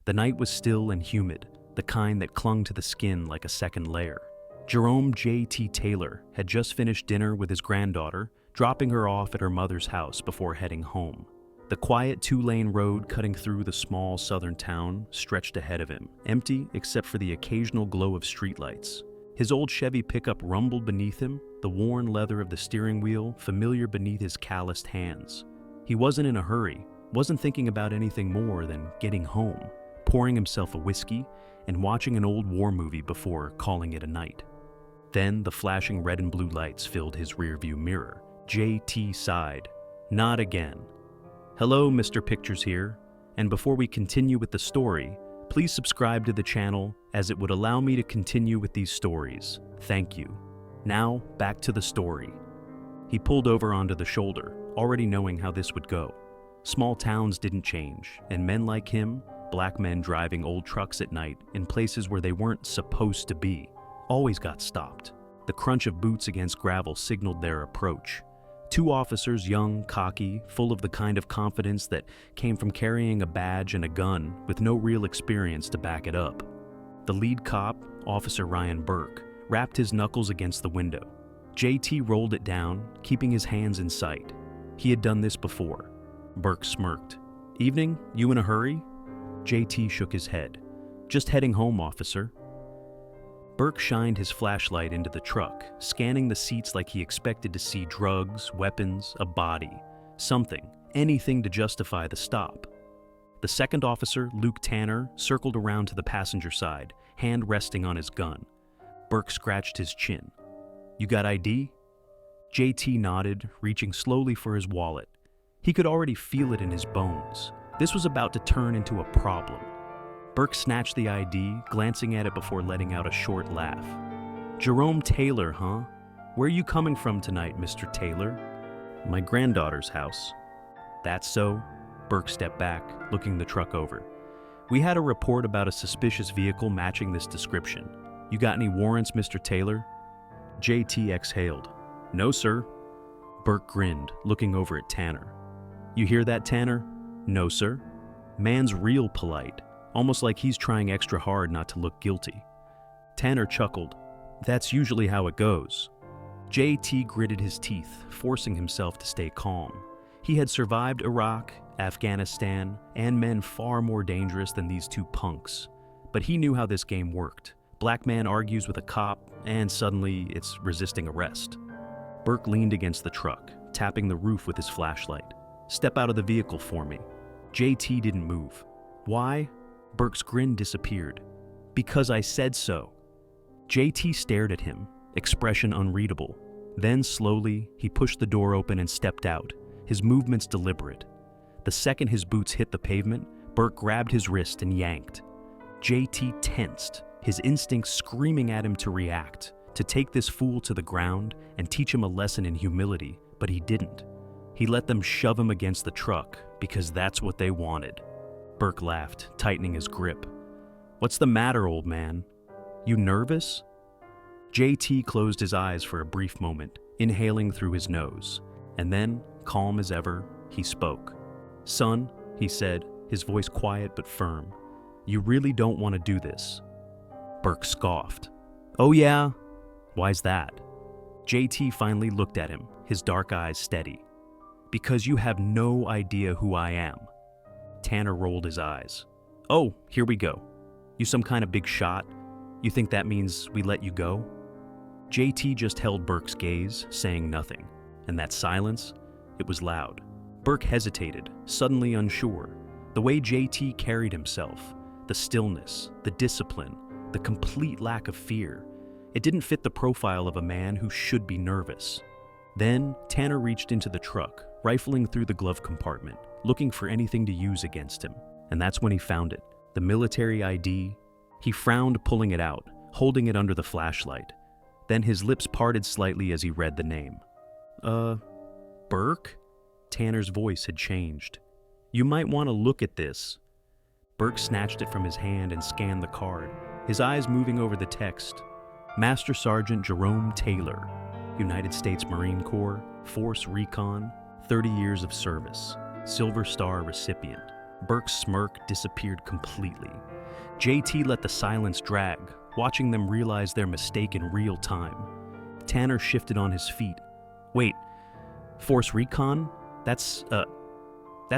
The night was still and humid, the kind that clung to the skin like a second layer. Jerome J.T. Taylor had just finished dinner with his granddaughter, dropping her off at her mother's house before heading home. The quiet two-lane road cutting through the small southern town stretched ahead of him, empty except for the occasional glow of streetlights. His old Chevy pickup rumbled beneath him, the worn leather of the steering wheel familiar beneath his calloused hands. He wasn't in a hurry, wasn't thinking about anything more than getting home, pouring himself a whiskey, and watching an old war movie before calling it a night. Then the flashing red and blue lights filled his rearview mirror. J.T. sighed. Not again. Hello, Mr. Pictures here, and before we continue with the story, please subscribe to the channel as it would allow me to continue with these stories. Thank you. Now, back to the story. He pulled over onto the shoulder, already knowing how this would go. Small towns didn't change, and men like him, black men driving old trucks at night in places where they weren't supposed to be, always got stopped. The crunch of boots against gravel signaled their approach. Two officers, young, cocky, full of the kind of confidence that came from carrying a badge and a gun with no real experience to back it up. The lead cop, Officer Ryan Burke, rapped his knuckles against the window. JT rolled it down, keeping his hands in sight. He had done this before. Burke smirked. Evening? You in a hurry? JT shook his head. Just heading home, officer. Burke shined his flashlight into the truck, scanning the seats like he expected to see drugs, weapons, a body, something, anything to justify the stop. The second officer, Luke Tanner, circled around to the passenger side, hand resting on his gun. Burke scratched his chin. You got ID? JT nodded, reaching slowly for his wallet. He could already feel it in his bones. This was about to turn into a problem. Burke snatched the ID, glancing at it before letting out a short laugh. Jerome Taylor, huh? Where are you coming from tonight, Mr. Taylor? My granddaughter's house. That's so? Burke stepped back, looking the truck over. We had a report about a suspicious vehicle matching this description. You got any warrants, Mr. Taylor? JT exhaled. No, sir. Burke grinned, looking over at Tanner. You hear that, Tanner? No, sir. Man's real polite. Almost like he's trying extra hard not to look guilty. Tanner chuckled. That's usually how it goes. JT gritted his teeth, forcing himself to stay calm. He had survived Iraq, Afghanistan, and men far more dangerous than these two punks. But he knew how this game worked. Black man argues with a cop, and suddenly it's resisting arrest. Burke leaned against the truck, tapping the roof with his flashlight. Step out of the vehicle for me. JT didn't move. Why? Burke's grin disappeared. Because I said so. JT stared at him, expression unreadable. Then, slowly, he pushed the door open and stepped out, his movements deliberate. The second his boots hit the pavement, Burke grabbed his wrist and yanked. JT tensed, his instincts screaming at him to react, to take this fool to the ground and teach him a lesson in humility, but he didn't. He let them shove him against the truck because that's what they wanted. Burke laughed, tightening his grip. What's the matter, old man? You nervous? JT closed his eyes for a brief moment, inhaling through his nose. And then, calm as ever, he spoke. Son, he said, his voice quiet but firm, you really don't want to do this. Burke scoffed. Oh yeah? Why's that? JT finally looked at him, his dark eyes steady. Because you have no idea who I am. Tanner rolled his eyes. Oh, here we go. You some kind of big shot? You think that means we let you go? JT just held Burke's gaze, saying nothing. And that silence? It was loud. Burke hesitated, suddenly unsure. The way JT carried himself, the stillness, the discipline, the complete lack of fear. It didn't fit the profile of a man who should be nervous. Then, Tanner reached into the truck, rifling through the glove compartment, looking for anything to use against him. And that's when he found it. The military ID. He frowned, pulling it out, holding it under the flashlight. Then his lips parted slightly as he read the name. Burke? Tanner's voice had changed. You might want to look at this. Burke snatched it from his hand and scanned the card, his eyes moving over the text. Master Sergeant Jerome Taylor, United States Marine Corps, Force Recon, 30 years of service, Silver Star recipient. Burke's smirk disappeared completely. JT let the silence drag, watching them realize their mistake in real time. Tanner shifted on his feet. Wait, Force Recon? That's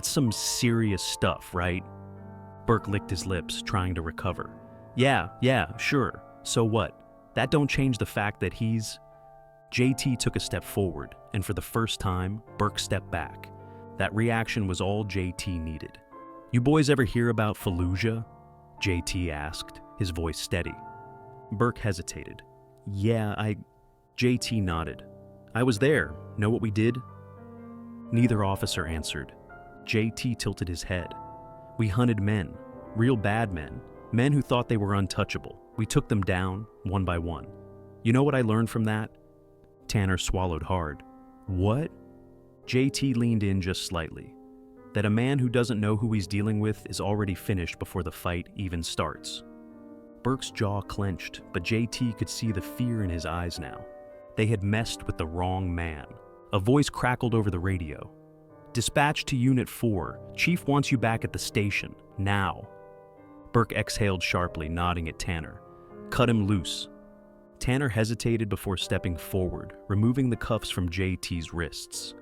some serious stuff, right? Burke licked his lips, trying to recover. Yeah, sure. So what? That don't change the fact that he's... JT took a step forward, and for the first time, Burke stepped back. That reaction was all JT needed. You boys ever hear about Fallujah? JT asked, his voice steady. Burke hesitated. JT nodded. I was there. Know what we did? Neither officer answered. JT tilted his head. We hunted men, real bad men, men who thought they were untouchable. We took them down, one by one. You know what I learned from that? Tanner swallowed hard. What? JT leaned in just slightly. That a man who doesn't know who he's dealing with is already finished before the fight even starts. Burke's jaw clenched, but JT could see the fear in his eyes now. They had messed with the wrong man. A voice crackled over the radio. Dispatch to Unit 4. Chief wants you back at the station. Now. Burke exhaled sharply, nodding at Tanner. Cut him loose. Tanner hesitated before stepping forward, removing the cuffs from JT's wrists.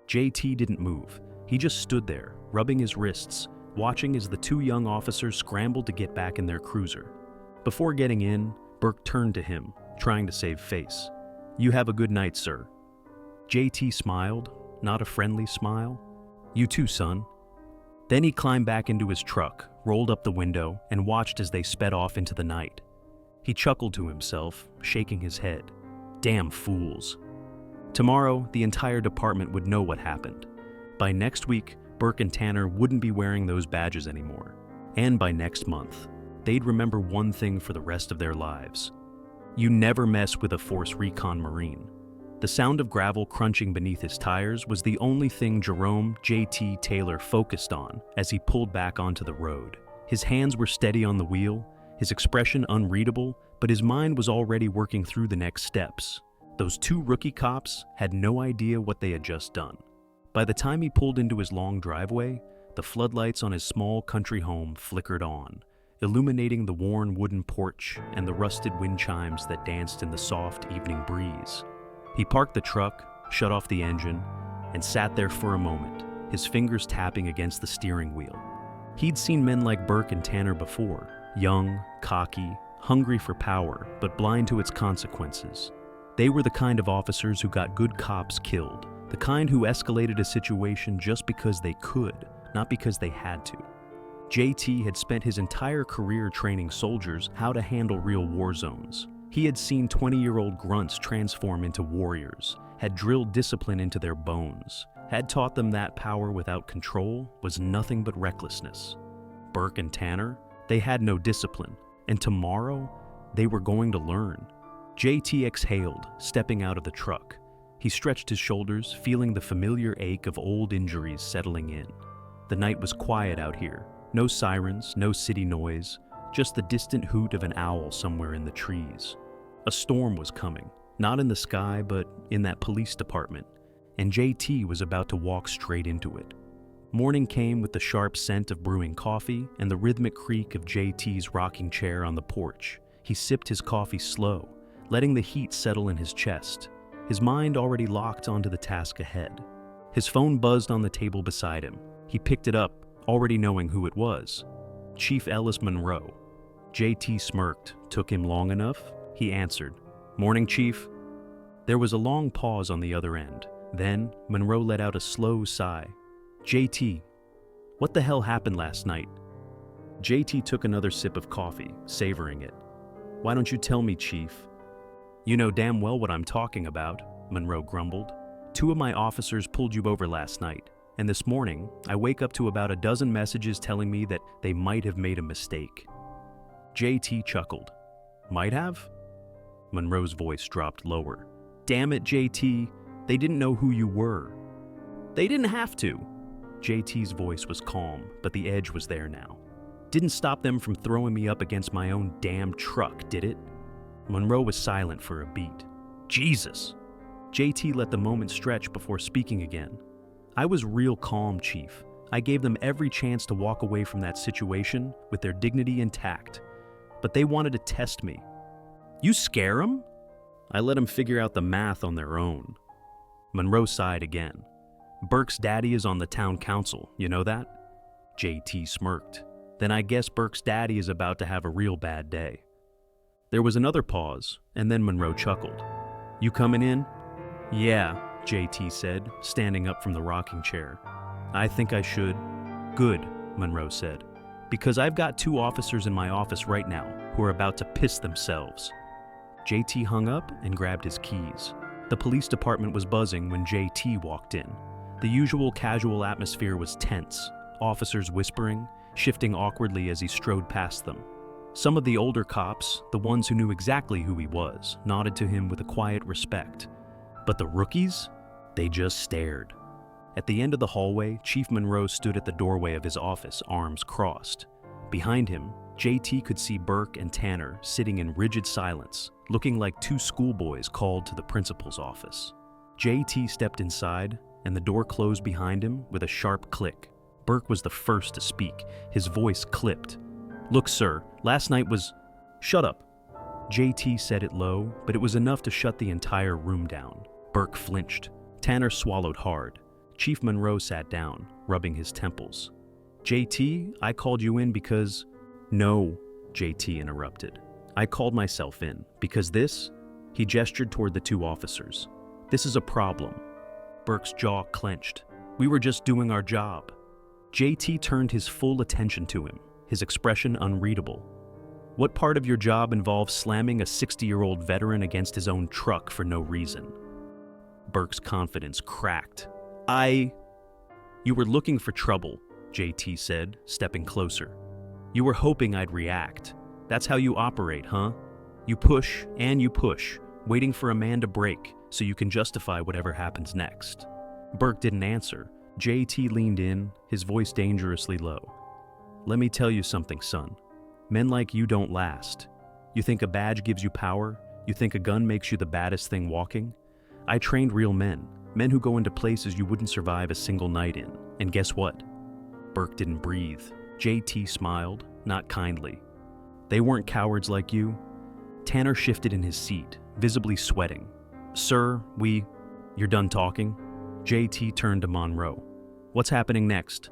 JT didn't move. He just stood there, rubbing his wrists, watching as the two young officers scrambled to get back in their cruiser. Before getting in, Burke turned to him, trying to save face. You have a good night, sir. JT smiled, not a friendly smile. You too, son. Then he climbed back into his truck, rolled up the window, and watched as they sped off into the night. He chuckled to himself, shaking his head. Damn fools. Tomorrow, the entire department would know what happened. By next week, Burke and Tanner wouldn't be wearing those badges anymore. And by next month, they'd remember one thing for the rest of their lives. You never mess with a Force Recon Marine. The sound of gravel crunching beneath his tires was the only thing Jerome J.T. Taylor focused on as he pulled back onto the road. His hands were steady on the wheel, his expression unreadable, but his mind was already working through the next steps. Those two rookie cops had no idea what they had just done. By the time he pulled into his long driveway, the floodlights on his small country home flickered on, illuminating the worn wooden porch and the rusted wind chimes that danced in the soft evening breeze. He parked the truck, shut off the engine, and sat there for a moment, his fingers tapping against the steering wheel. He'd seen men like Burke and Tanner before, young, cocky, hungry for power, but blind to its consequences. They were the kind of officers who got good cops killed, the kind who escalated a situation just because they could, not because they had to. JT had spent his entire career training soldiers how to handle real war zones. He had seen 20-year-old grunts transform into warriors, had drilled discipline into their bones, had taught them that power without control was nothing but recklessness. Burke and Tanner, they had no discipline, and tomorrow, they were going to learn. JT exhaled, stepping out of the truck. He stretched his shoulders, feeling the familiar ache of old injuries settling in. The night was quiet out here. No sirens, no city noise, just the distant hoot of an owl somewhere in the trees. A storm was coming, not in the sky, but in that police department, and JT was about to walk straight into it. Morning came with the sharp scent of brewing coffee and the rhythmic creak of JT's rocking chair on the porch. He sipped his coffee slow, letting the heat settle in his chest, his mind already locked onto the task ahead. His phone buzzed on the table beside him. He picked it up, already knowing who it was. Chief Ellis Monroe. JT smirked. Took him long enough? He answered. Morning, Chief. There was a long pause on the other end. Then, Monroe let out a slow sigh. JT, what the hell happened last night? JT took another sip of coffee, savoring it. Why don't you tell me, Chief? You know damn well what I'm talking about, Monroe grumbled. 2 of my officers pulled you over last night, and this morning, I wake up to about a dozen messages telling me that they might have made a mistake. JT chuckled. Might have? Monroe's voice dropped lower. Damn it, JT, they didn't know who you were. They didn't have to. JT's voice was calm, but the edge was there now. Didn't stop them from throwing me up against my own damn truck, did it? Monroe was silent for a beat. Jesus! JT let the moment stretch before speaking again. I was real calm, Chief. I gave them every chance to walk away from that situation with their dignity intact. But they wanted to test me. You scare them? I let them figure out the math on their own. Monroe sighed again. Burke's daddy is on the town council, you know that? JT smirked. Then I guess Burke's daddy is about to have a real bad day. There was another pause, and then Monroe chuckled. You coming in? Yeah, JT said, standing up from the rocking chair. I think I should. Good, Monroe said, because I've got 2 officers in my office right now who are about to piss themselves. JT hung up and grabbed his keys. The police department was buzzing when JT walked in. The usual casual atmosphere was tense, officers whispering, shifting awkwardly as he strode past them. Some of the older cops, the ones who knew exactly who he was, nodded to him with a quiet respect. But the rookies? They just stared. At the end of the hallway, Chief Monroe stood at the doorway of his office, arms crossed. Behind him, JT could see Burke and Tanner sitting in rigid silence, looking like 2 schoolboys called to the principal's office. JT stepped inside, and the door closed behind him with a sharp click. Burke was the first to speak, his voice clipped. Look, sir, last night was... Shut up. JT said it low, but it was enough to shut the entire room down. Burke flinched. Tanner swallowed hard. Chief Monroe sat down, rubbing his temples. JT, I called you in because... No, JT interrupted. I called myself in because this... He gestured toward the 2 officers. This is a problem. Burke's jaw clenched. We were just doing our job. JT turned his full attention to him, his expression unreadable. What part of your job involves slamming a 60-year-old veteran against his own truck for no reason? Burke's confidence cracked. You were looking for trouble, JT said, stepping closer. You were hoping I'd react. That's how you operate, huh? You push and you push, waiting for a man to break so you can justify whatever happens next. Burke didn't answer. JT leaned in, his voice dangerously low. Let me tell you something, son. Men like you don't last. You think a badge gives you power? You think a gun makes you the baddest thing walking? I trained real men who go into places you wouldn't survive a single night in. And guess what? Burke didn't breathe. JT smiled, not kindly. They weren't cowards like you. Tanner shifted in his seat, visibly sweating. Sir, You're done talking? JT turned to Monroe. What's happening next?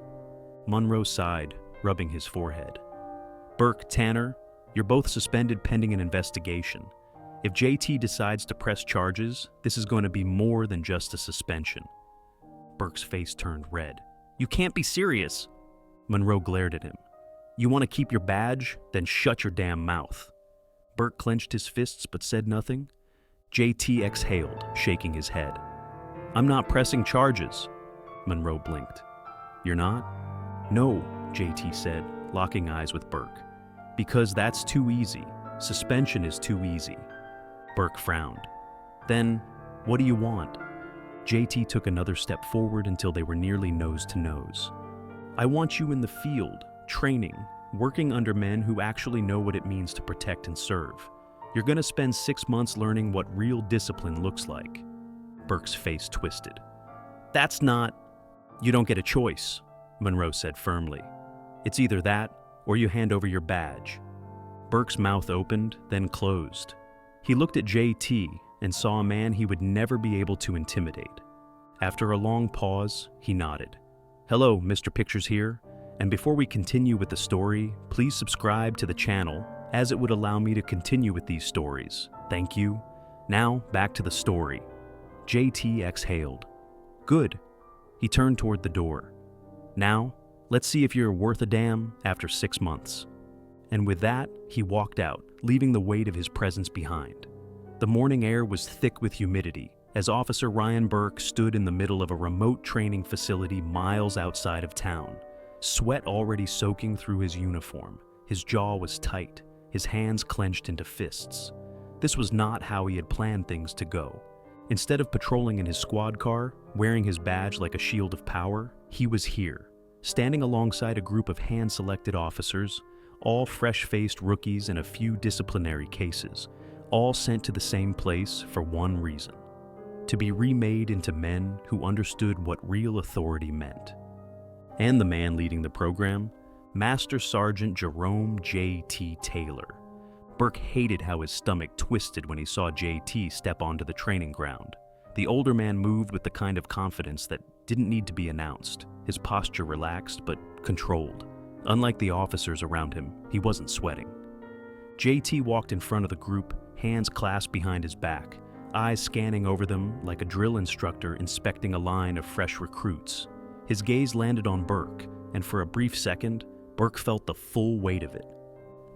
Monroe sighed, rubbing his forehead. Burke, Tanner, you're both suspended pending an investigation. If JT decides to press charges, this is going to be more than just a suspension. Burke's face turned red. You can't be serious. Monroe glared at him. You want to keep your badge? Then shut your damn mouth. Burke clenched his fists but said nothing. JT exhaled, shaking his head. I'm not pressing charges. Monroe blinked. You're not? No, JT said, locking eyes with Burke. Because that's too easy. Suspension is too easy. Burke frowned. Then, what do you want? JT took another step forward until they were nearly nose to nose. I want you in the field, training, working under men who actually know what it means to protect and serve. You're going to spend 6 months learning what real discipline looks like. Burke's face twisted. That's not... You don't get a choice, Monroe said firmly. It's either that, or you hand over your badge. Burke's mouth opened, then closed. He looked at JT and saw a man he would never be able to intimidate. After a long pause, he nodded. Hello, Mr. Pictures here, and before we continue with the story, please subscribe to the channel, as it would allow me to continue with these stories. Thank you. Now, back to the story. JT exhaled. Good. He turned toward the door. Now, let's see if you're worth a damn after 6 months. And with that, he walked out, leaving the weight of his presence behind. The morning air was thick with humidity, as Officer Ryan Burke stood in the middle of a remote training facility miles outside of town, sweat already soaking through his uniform. His jaw was tight, his hands clenched into fists. This was not how he had planned things to go. Instead of patrolling in his squad car, wearing his badge like a shield of power, he was here, standing alongside a group of hand-selected officers, all fresh-faced rookies in a few disciplinary cases, all sent to the same place for one reason: to be remade into men who understood what real authority meant. And the man leading the program, Master Sergeant Jerome J.T. Taylor. Burke hated how his stomach twisted when he saw J.T. step onto the training ground. The older man moved with the kind of confidence that didn't need to be announced, his posture relaxed but controlled. Unlike the officers around him, he wasn't sweating. J.T. walked in front of the group, hands clasped behind his back, eyes scanning over them like a drill instructor inspecting a line of fresh recruits. His gaze landed on Burke, and for a brief second, Burke felt the full weight of it.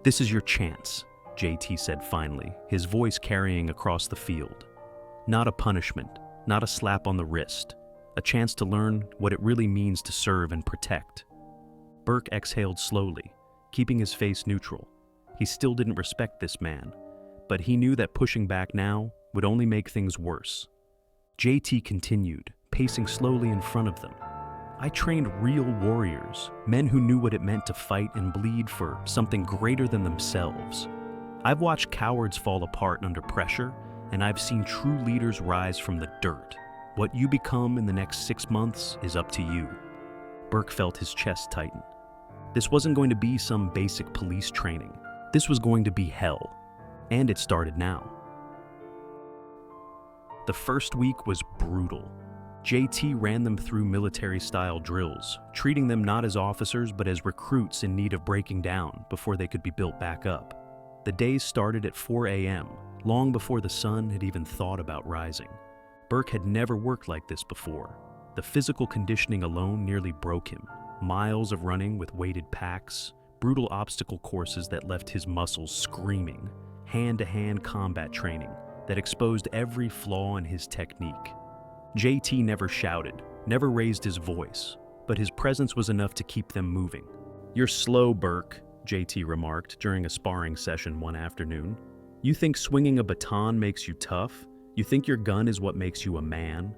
"This is your chance," J.T. said finally, his voice carrying across the field. Not a punishment, not a slap on the wrist, a chance to learn what it really means to serve and protect. Burke exhaled slowly, keeping his face neutral. He still didn't respect this man, but he knew that pushing back now would only make things worse. J.T. continued, pacing slowly in front of them. "I trained real warriors, men who knew what it meant to fight and bleed for something greater than themselves. I've watched cowards fall apart under pressure, and I've seen true leaders rise from the dirt. What you become in the next 6 months is up to you." Burke felt his chest tighten. This wasn't going to be some basic police training. This was going to be hell. And it started now. The first week was brutal. JT ran them through military-style drills, treating them not as officers but as recruits in need of breaking down before they could be built back up. The days started at 4 a.m., long before the sun had even thought about rising. Burke had never worked like this before. The physical conditioning alone nearly broke him. Miles of running with weighted packs, brutal obstacle courses that left his muscles screaming, hand-to-hand combat training that exposed every flaw in his technique. JT never shouted, never raised his voice, but his presence was enough to keep them moving. "You're slow, Burke," JT remarked during a sparring session one afternoon. "You think swinging a baton makes you tough? You think your gun is what makes you a man?"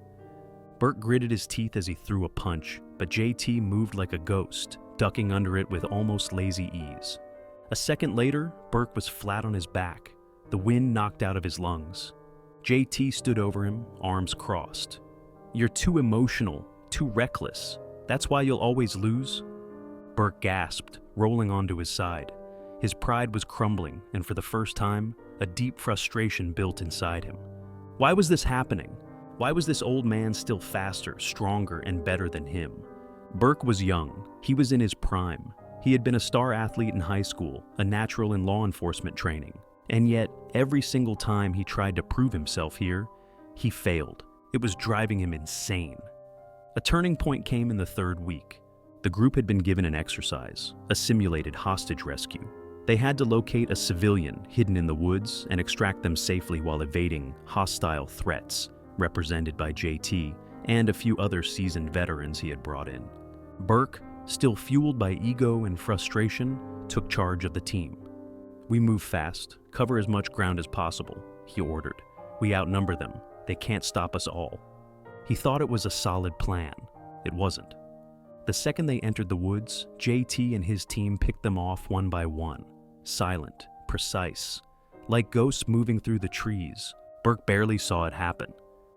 Burke gritted his teeth as he threw a punch, but JT moved like a ghost, ducking under it with almost lazy ease. A second later, Burke was flat on his back, the wind knocked out of his lungs. JT stood over him, arms crossed. "You're too emotional, too reckless. That's why you'll always lose?" Burke gasped, rolling onto his side. His pride was crumbling, and for the first time, a deep frustration built inside him. Why was this happening? Why was this old man still faster, stronger, and better than him? Burke was young. He was in his prime. He had been a star athlete in high school, a natural in law enforcement training. And yet, every single time he tried to prove himself here, he failed. It was driving him insane. A turning point came in the third week. The group had been given an exercise, a simulated hostage rescue. They had to locate a civilian hidden in the woods and extract them safely while evading hostile threats, represented by JT and a few other seasoned veterans he had brought in. Burke, still fueled by ego and frustration, took charge of the team. "We move fast, cover as much ground as possible," he ordered. "We outnumber them. They can't stop us all." He thought it was a solid plan. It wasn't. The second they entered the woods, JT and his team picked them off one by one. Silent, precise. Like ghosts moving through the trees, Burke barely saw it happen.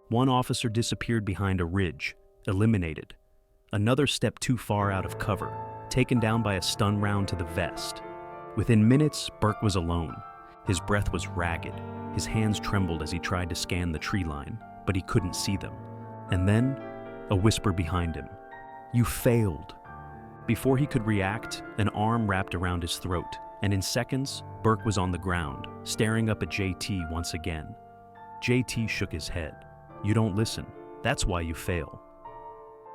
One officer disappeared behind a ridge, eliminated. Another stepped too far out of cover, taken down by a stun round to the vest. Within minutes, Burke was alone. His breath was ragged. His hands trembled as he tried to scan the tree line, but he couldn't see them. And then, a whisper behind him. "You failed." Before he could react, an arm wrapped around his throat, and in seconds, Burke was on the ground, staring up at JT once again. JT shook his head. "You don't listen. That's why you fail."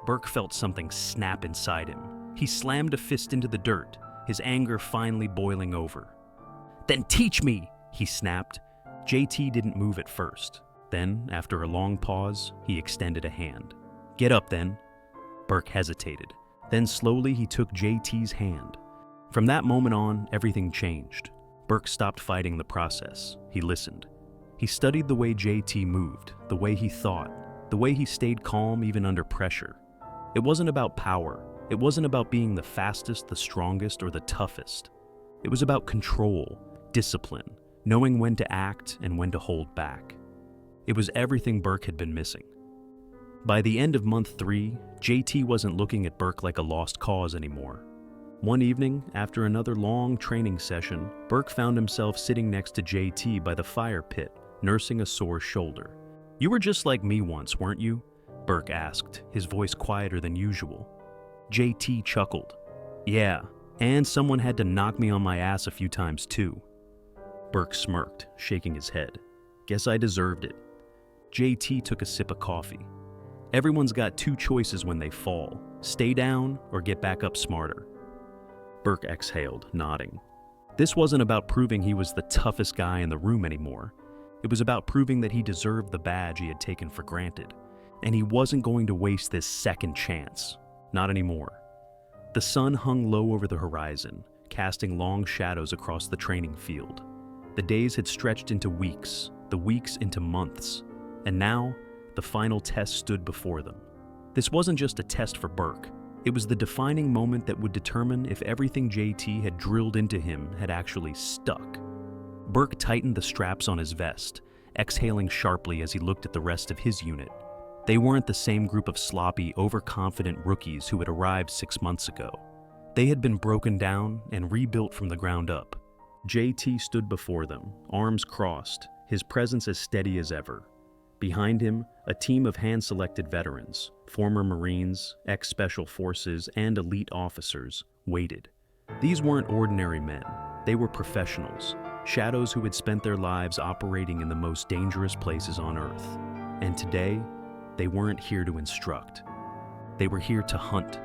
Burke felt something snap inside him. He slammed a fist into the dirt, his anger finally boiling over. "Then teach me!" he snapped. JT didn't move at first. Then, after a long pause, he extended a hand. "Get up, then." Burke hesitated. Then slowly he took JT's hand. From that moment on, everything changed. Burke stopped fighting the process. He listened. He studied the way JT moved, the way he thought, the way he stayed calm even under pressure. It wasn't about power. It wasn't about being the fastest, the strongest, or the toughest. It was about control, discipline, knowing when to act and when to hold back. It was everything Burke had been missing. By the end of month 3, JT wasn't looking at Burke like a lost cause anymore. One evening, after another long training session, Burke found himself sitting next to JT by the fire pit, nursing a sore shoulder. "You were just like me once, weren't you?" Burke asked, his voice quieter than usual. JT chuckled. "Yeah, and someone had to knock me on my ass a few times too." Burke smirked, shaking his head. "Guess I deserved it." JT took a sip of coffee. "Everyone's got 2 choices when they fall: stay down or get back up smarter." Burke exhaled, nodding. This wasn't about proving he was the toughest guy in the room anymore. It was about proving that he deserved the badge he had taken for granted. And he wasn't going to waste this second chance. Not anymore. The sun hung low over the horizon, casting long shadows across the training field. The days had stretched into weeks, the weeks into months, and now the final test stood before them. This wasn't just a test for Burke. It was the defining moment that would determine if everything JT had drilled into him had actually stuck. Burke tightened the straps on his vest, exhaling sharply as he looked at the rest of his unit. They weren't the same group of sloppy, overconfident rookies who had arrived 6 months ago. They had been broken down and rebuilt from the ground up. JT stood before them, arms crossed, his presence as steady as ever. Behind him, a team of hand-selected veterans, former Marines, ex-Special Forces, and elite officers, waited. These weren't ordinary men. They were professionals, shadows who had spent their lives operating in the most dangerous places on Earth. And today, they weren't here to instruct. They were here to hunt.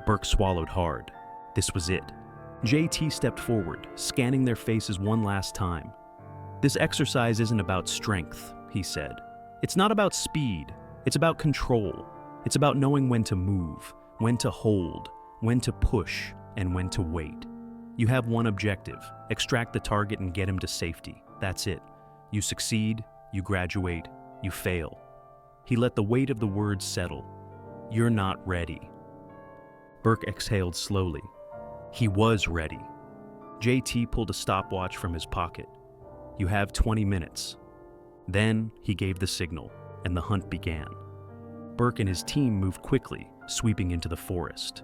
Burke swallowed hard. This was it. JT stepped forward, scanning their faces one last time. "This exercise isn't about strength," he said. "It's not about speed. It's about control. It's about knowing when to move, when to hold, when to push, and when to wait. You have one objective: extract the target and get him to safety. That's it. You succeed, you graduate, you fail." He let the weight of the words settle. "You're not ready." Burke exhaled slowly. He was ready. JT pulled a stopwatch from his pocket. "You have 20 minutes. Then he gave the signal, and the hunt began. Burke and his team moved quickly, sweeping into the forest.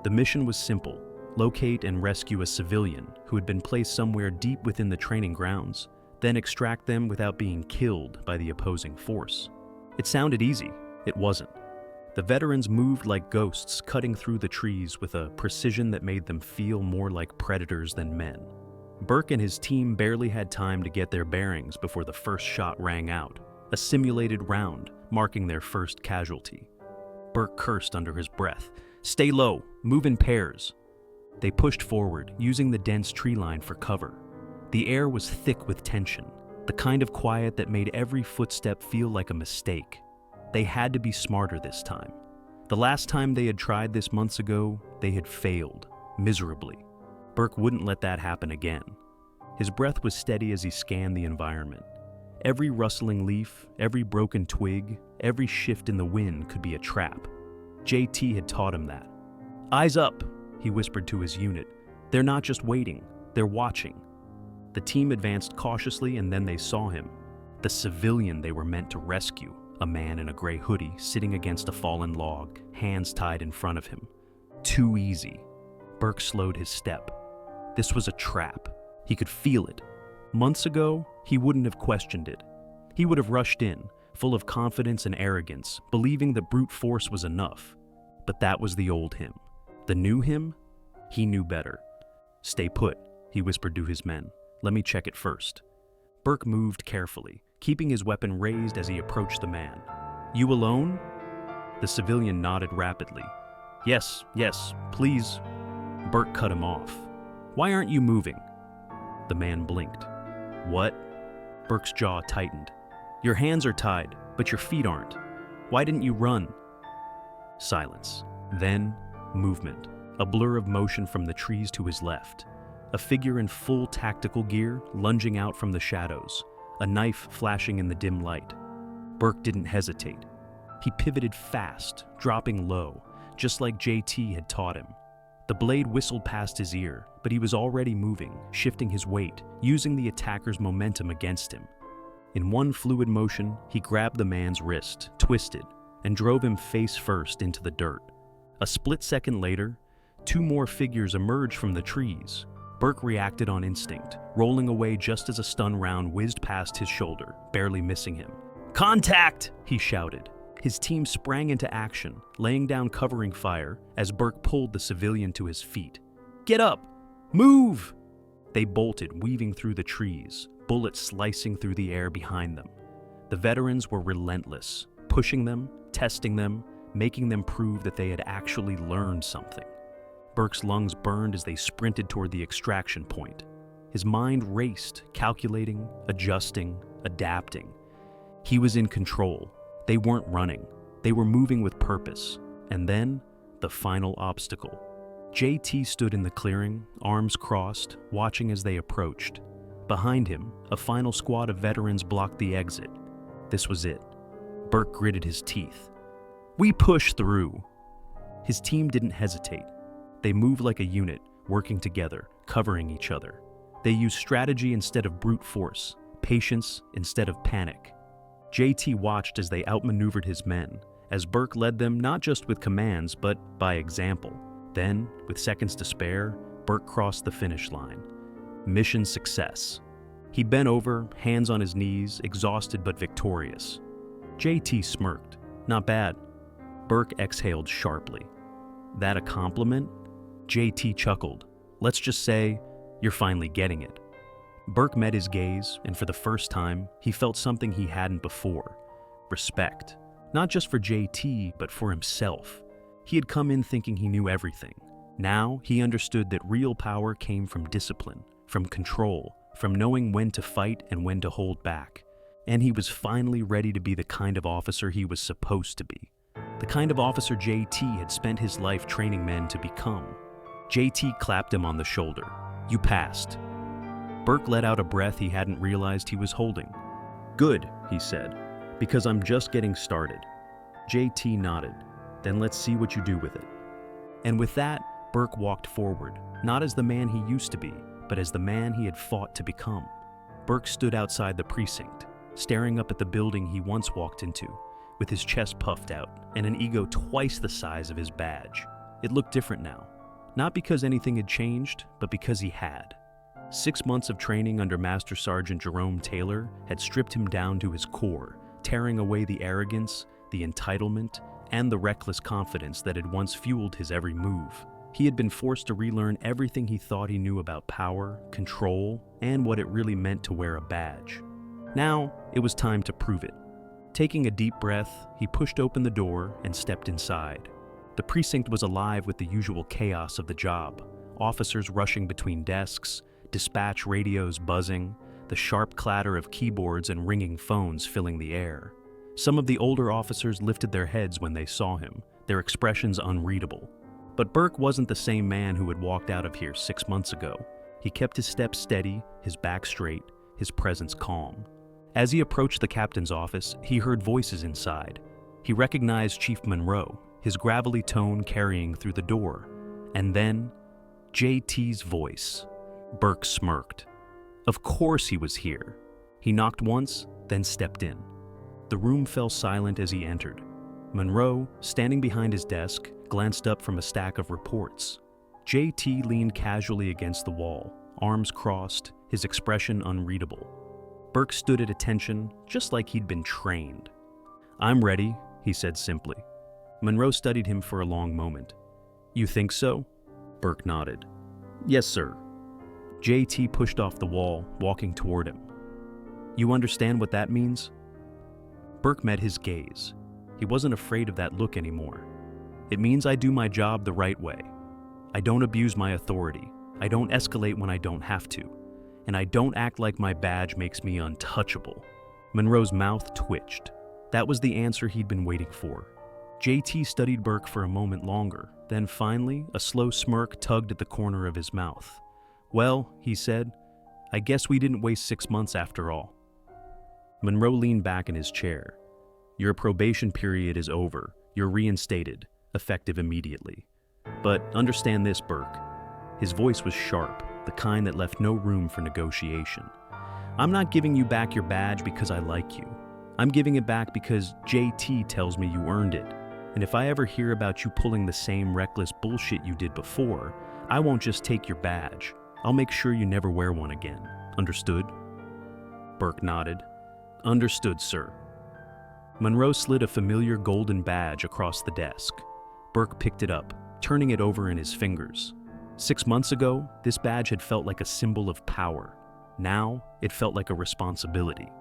The mission was simple: locate and rescue a civilian who had been placed somewhere deep within the training grounds, then extract them without being killed by the opposing force. It sounded easy. It wasn't. The veterans moved like ghosts, cutting through the trees with a precision that made them feel more like predators than men. Burke and his team barely had time to get their bearings before the first shot rang out, a simulated round marking their first casualty. Burke cursed under his breath. "Stay low, move in pairs." They pushed forward, using the dense tree line for cover. The air was thick with tension, the kind of quiet that made every footstep feel like a mistake. They had to be smarter this time. The last time they had tried this months ago, they had failed, miserably. Burke wouldn't let that happen again. His breath was steady as he scanned the environment. Every rustling leaf, every broken twig, every shift in the wind could be a trap. JT had taught him that. "Eyes up," he whispered to his unit. "They're not just waiting, they're watching." The team advanced cautiously, and then they saw him. The civilian they were meant to rescue, a man in a gray hoodie sitting against a fallen log, hands tied in front of him. Too easy. Burke slowed his step. This was a trap. He could feel it. Months ago, he wouldn't have questioned it. He would have rushed in, full of confidence and arrogance, believing that brute force was enough. But that was the old him. The new him? He knew better. "Stay put," he whispered to his men. "Let me check it first." Burke moved carefully, keeping his weapon raised as he approached the man. "You alone?" The civilian nodded rapidly. Yes, please." Burke cut him off. "Why aren't you moving?" The man blinked. "What?" Burke's jaw tightened. "Your hands are tied, but your feet aren't. Why didn't you run?" Silence. Then, movement. A blur of motion from the trees to his left. A figure in full tactical gear lunging out from the shadows, a knife flashing in the dim light. Burke didn't hesitate. He pivoted fast, dropping low, just like JT had taught him. The blade whistled past his ear, but he was already moving, shifting his weight, using the attacker's momentum against him. In one fluid motion, he grabbed the man's wrist, twisted, and drove him face first into the dirt. A split second later, two more figures emerged from the trees. Burke reacted on instinct, rolling away just as a stun round whizzed past his shoulder, barely missing him. "Contact!" he shouted. His team sprang into action, laying down covering fire as Burke pulled the civilian to his feet. "Get up! Move!" They bolted, weaving through the trees, bullets slicing through the air behind them. The veterans were relentless, pushing them, testing them, making them prove that they had actually learned something. Burke's lungs burned as they sprinted toward the extraction point. His mind raced, calculating, adjusting, adapting. He was in control. They weren't running. They were moving with purpose. And then, the final obstacle. JT stood in the clearing, arms crossed, watching as they approached. Behind him, a final squad of veterans blocked the exit. This was it. Burke gritted his teeth. "We push through." His team didn't hesitate. They moved like a unit, working together, covering each other. They used strategy instead of brute force, patience instead of panic. JT watched as they outmaneuvered his men, as Burke led them not just with commands, but by example. Then, with seconds to spare, Burke crossed the finish line. Mission success. He bent over, hands on his knees, exhausted but victorious. JT smirked. "Not bad." Burke exhaled sharply. "That a compliment?" JT chuckled. "Let's just say, you're finally getting it." Burke met his gaze, and for the first time, he felt something he hadn't before. Respect. Not just for JT, but for himself. He had come in thinking he knew everything. Now, he understood that real power came from discipline, from control, from knowing when to fight and when to hold back. And he was finally ready to be the kind of officer he was supposed to be. The kind of officer JT had spent his life training men to become. JT clapped him on the shoulder. "You passed." Burke let out a breath he hadn't realized he was holding. "Good," he said, "because I'm just getting started." JT nodded. "Then let's see what you do with it." And with that, Burke walked forward, not as the man he used to be, but as the man he had fought to become. Burke stood outside the precinct, staring up at the building he once walked into, with his chest puffed out and an ego twice the size of his badge. It looked different now, not because anything had changed, but because he had. 6 months of training under Master Sergeant Jerome Taylor had stripped him down to his core, tearing away the arrogance, the entitlement, and the reckless confidence that had once fueled his every move. He had been forced to relearn everything he thought he knew about power, control, and what it really meant to wear a badge. Now, it was time to prove it. Taking a deep breath, he pushed open the door and stepped inside. The precinct was alive with the usual chaos of the job. Officers rushing between desks, dispatch radios buzzing, the sharp clatter of keyboards and ringing phones filling the air. Some of the older officers lifted their heads when they saw him, their expressions unreadable. But Burke wasn't the same man who had walked out of here 6 months ago. He kept his steps steady, his back straight, his presence calm. As he approached the captain's office, he heard voices inside. He recognized Chief Monroe, his gravelly tone carrying through the door. And then, JT's voice. Burke smirked. Of course he was here. He knocked once, then stepped in. The room fell silent as he entered. Monroe, standing behind his desk, glanced up from a stack of reports. JT leaned casually against the wall, arms crossed, his expression unreadable. Burke stood at attention, just like he'd been trained. "I'm ready," he said simply. Monroe studied him for a long moment. "You think so?" Burke nodded. "Yes, sir." JT pushed off the wall, walking toward him. "You understand what that means?" Burke met his gaze. He wasn't afraid of that look anymore. "It means I do my job the right way. I don't abuse my authority. I don't escalate when I don't have to. And I don't act like my badge makes me untouchable." Monroe's mouth twitched. That was the answer he'd been waiting for. JT studied Burke for a moment longer, then finally, a slow smirk tugged at the corner of his mouth. "Well," he said, "I guess we didn't waste 6 months after all." Monroe leaned back in his chair. "Your probation period is over. You're reinstated, effective immediately. But understand this, Burke." His voice was sharp, the kind that left no room for negotiation. "I'm not giving you back your badge because I like you. I'm giving it back because JT tells me you earned it. And if I ever hear about you pulling the same reckless bullshit you did before, I won't just take your badge. I'll make sure you never wear one again. Understood?" Burke nodded. "Understood, sir." Monroe slid a familiar golden badge across the desk. Burke picked it up, turning it over in his fingers. 6 months ago, this badge had felt like a symbol of power. Now, it felt like a responsibility.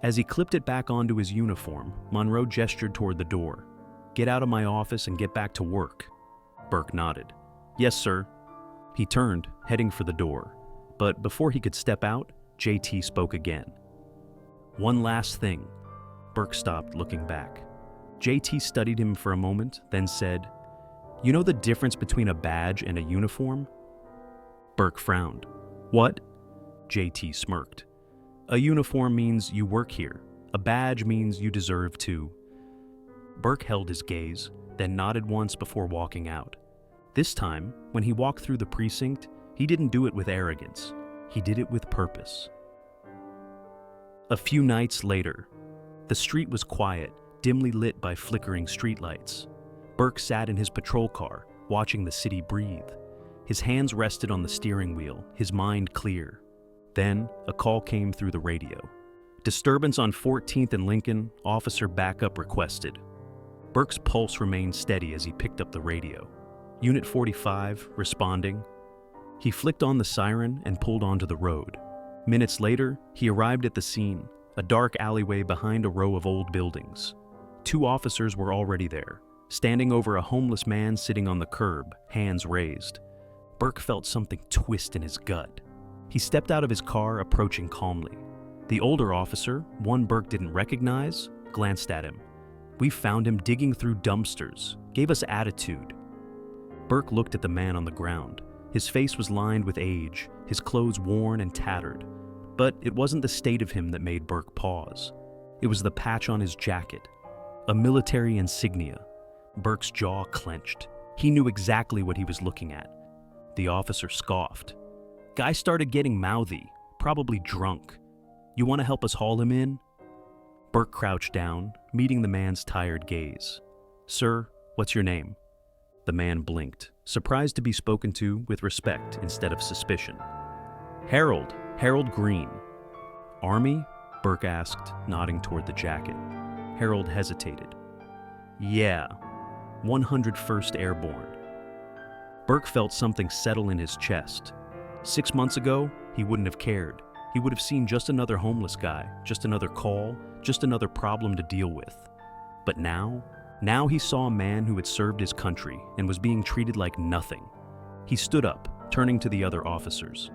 As he clipped it back onto his uniform, Monroe gestured toward the door. "Get out of my office and get back to work." Burke nodded. "Yes, sir." He turned, heading for the door. But before he could step out, JT spoke again. "One last thing." Burke stopped, looking back. JT studied him for a moment, then said, "You know the difference between a badge and a uniform?" Burke frowned. "What?" JT smirked. "A uniform means you work here. A badge means you deserve to." Burke held his gaze, then nodded once before walking out. This time, when he walked through the precinct, he didn't do it with arrogance. He did it with purpose. A few nights later, the street was quiet, dimly lit by flickering streetlights. Burke sat in his patrol car, watching the city breathe. His hands rested on the steering wheel, his mind clear. Then, a call came through the radio. "Disturbance on 14th and Lincoln, officer backup requested." Burke's pulse remained steady as he picked up the radio. "Unit 45, responding." He flicked on the siren and pulled onto the road. Minutes later, he arrived at the scene, a dark alleyway behind a row of old buildings. 2 officers were already there, standing over a homeless man sitting on the curb, hands raised. Burke felt something twist in his gut. He stepped out of his car, approaching calmly. The older officer, one Burke didn't recognize, glanced at him. "We found him digging through dumpsters, gave us attitude." Burke looked at the man on the ground. His face was lined with age, his clothes worn and tattered. But it wasn't the state of him that made Burke pause. It was the patch on his jacket, a military insignia. Burke's jaw clenched. He knew exactly what he was looking at. The officer scoffed. "Guy started getting mouthy, probably drunk. You want to help us haul him in?" Burke crouched down, meeting the man's tired gaze. "Sir, what's your name?" The man blinked, surprised to be spoken to with respect instead of suspicion. "Harold Green." "Army?" Burke asked, nodding toward the jacket. Harold hesitated. "Yeah, 101st Airborne." Burke felt something settle in his chest. 6 months ago, he wouldn't have cared. He would have seen just another homeless guy, just another call, just another problem to deal with. But now he saw a man who had served his country and was being treated like nothing. He stood up, turning to the other officers.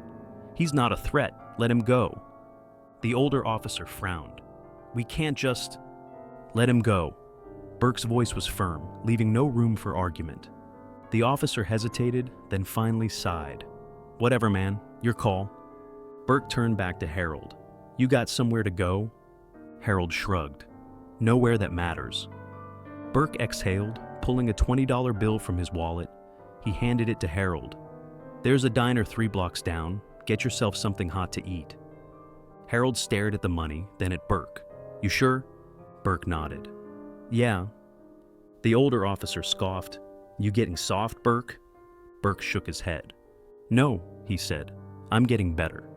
"He's not a threat. Let him go." The older officer frowned. "We can't just—" "Let him go." Burke's voice was firm, leaving no room for argument. The officer hesitated, then finally sighed. "Whatever, man. Your call." Burke turned back to Harold. "You got somewhere to go?" Harold shrugged. "Nowhere that matters." Burke exhaled, pulling a $20 bill from his wallet. He handed it to Harold. "There's a diner 3 blocks down. Get yourself something hot to eat." Harold stared at the money, then at Burke. "You sure?" Burke nodded. "Yeah." The older officer scoffed. "You getting soft, Burke?" Burke shook his head. "No," he said. "I'm getting better."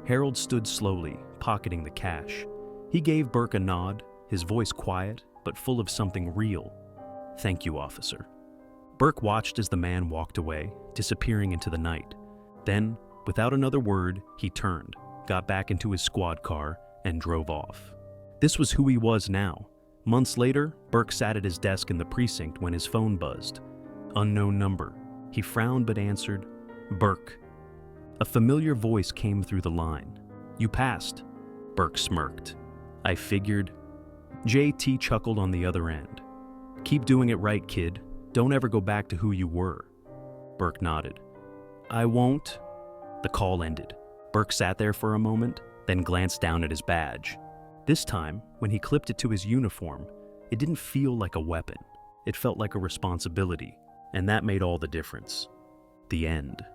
Harold stood slowly, pocketing the cash. He gave Burke a nod, his voice quiet, but full of something real. "Thank you, officer." Burke watched as the man walked away, disappearing into the night. Then, without another word, he turned, got back into his squad car, and drove off. This was who he was now. Months later, Burke sat at his desk in the precinct when his phone buzzed. Unknown number. He frowned but answered, "Burke." A familiar voice came through the line. "You passed." Burke smirked. "I figured." JT chuckled on the other end. "Keep doing it right, kid. Don't ever go back to who you were." Burke nodded. "I won't." The call ended. Burke sat there for a moment, then glanced down at his badge. This time, when he clipped it to his uniform, it didn't feel like a weapon. It felt like a responsibility, and that made all the difference. The end.